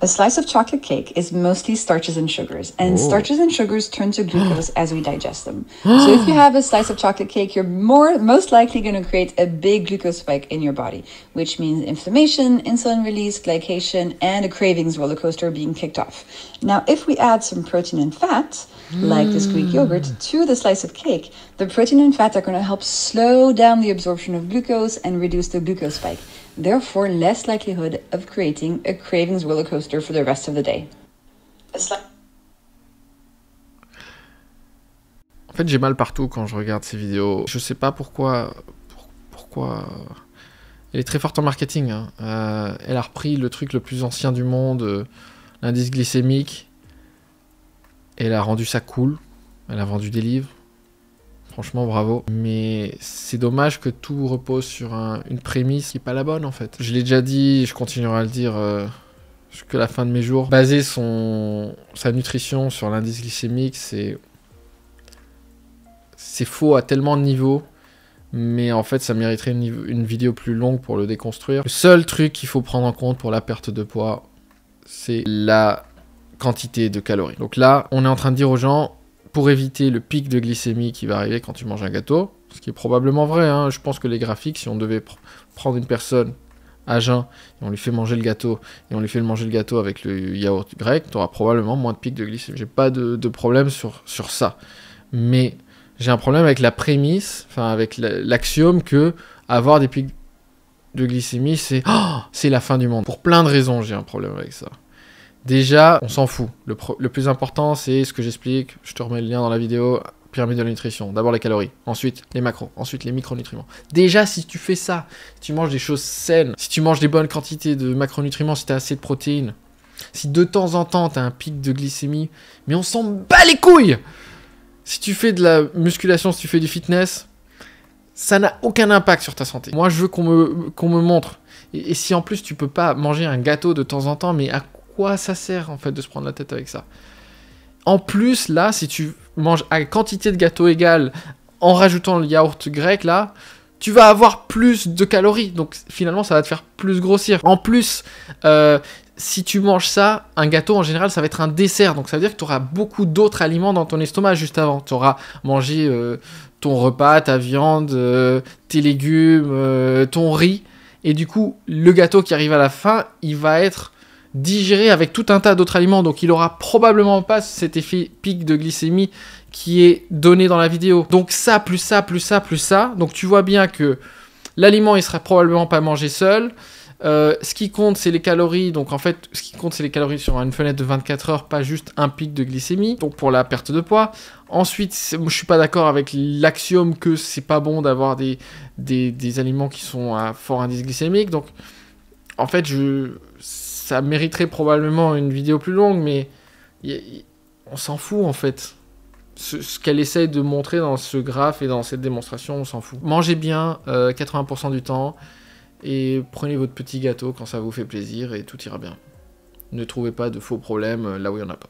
A slice of chocolate cake is mostly starches and sugars, and starches and sugars turn to glucose as we digest them. So if you have a slice of chocolate cake, you're most likely going to create a big glucose spike in your body, which means inflammation, insulin release, glycation, and a cravings roller coaster being kicked off. Now, if we add some protein and fat, like this Greek yogurt, to the slice of cake, the protein and fat are going to help slow down the absorption of glucose and reduce the glucose spike. Therefore, less likelihood of creating a cravings roller coaster for the rest of the day. En fait, j'ai mal partout quand je regarde ces vidéos. Je sais pas pourquoi... Elle est très forte en marketing. Hein. Elle a repris le truc le plus ancien du monde, l'indice glycémique. Et elle a rendu ça cool. Elle a vendu des livres. Franchement, bravo. Mais c'est dommage que tout repose sur une prémisse qui n'est pas la bonne, en fait. Je l'ai déjà dit, je continuerai à le dire jusqu'à la fin de mes jours. Baser sa nutrition sur l'indice glycémique, c'est faux à tellement de niveaux. Mais en fait, ça mériterait une vidéo plus longue pour le déconstruire. Le seul truc qu'il faut prendre en compte pour la perte de poids, c'est la quantité de calories. Donc là, on est en train de dire aux gens... Pour éviter le pic de glycémie qui va arriver quand tu manges un gâteau, ce qui est probablement vrai, hein. Je pense que les graphiques, si on devait prendre une personne à jeun, et on lui fait manger le gâteau, et on lui fait manger le gâteau avec le yaourt grec, tu auras probablement moins de pic de glycémie. J'ai pas de problème sur ça. Mais j'ai un problème avec la prémisse, enfin avec l'axiome que avoir des pics de glycémie, c'est la fin du monde. Pour plein de raisons, j'ai un problème avec ça. Déjà, on s'en fout. Le plus important, c'est ce que j'explique. Je te remets le lien dans la vidéo. Pyramide de la nutrition. D'abord les calories, ensuite les macros, ensuite les micronutriments. Déjà, si tu fais ça, si tu manges des choses saines, si tu manges des bonnes quantités de macronutriments, si tu as assez de protéines, si de temps en temps tu as un pic de glycémie, mais on s'en bat les couilles! Si tu fais de la musculation, si tu fais du fitness, ça n'a aucun impact sur ta santé. Moi, je veux qu'on me montre. Et si en plus tu peux pas manger un gâteau de temps en temps, mais à quoi ça sert en fait de se prendre la tête avec ça? En plus, là, si tu manges à quantité de gâteau égale en rajoutant le yaourt grec, là, tu vas avoir plus de calories. Donc finalement, ça va te faire plus grossir. En plus, si tu manges ça, un gâteau en général, ça va être un dessert. Donc ça veut dire que tu auras beaucoup d'autres aliments dans ton estomac juste avant. Tu auras mangé ton repas, ta viande, tes légumes, ton riz. Et du coup, le gâteau qui arrive à la fin, il va être digéré avec tout un tas d'autres aliments, donc il aura probablement pas cet effet pic de glycémie qui est donné dans la vidéo. Donc ça, plus ça, plus ça, plus ça, donc tu vois bien que l'aliment il sera probablement pas mangé seul. Ce qui compte c'est les calories, donc en fait ce qui compte c'est les calories sur une fenêtre de 24 heures, pas juste un pic de glycémie, donc pour la perte de poids. Ensuite, je suis pas d'accord avec l'axiome que c'est pas bon d'avoir des aliments qui sont à fort indice glycémique, donc en fait ça mériterait probablement une vidéo plus longue, mais on s'en fout en fait. Ce qu'elle essaye de montrer dans ce graphe et dans cette démonstration, on s'en fout. Mangez bien 80% du temps et prenez votre petit gâteau quand ça vous fait plaisir et tout ira bien. Ne trouvez pas de faux problèmes là où il n'y en a pas.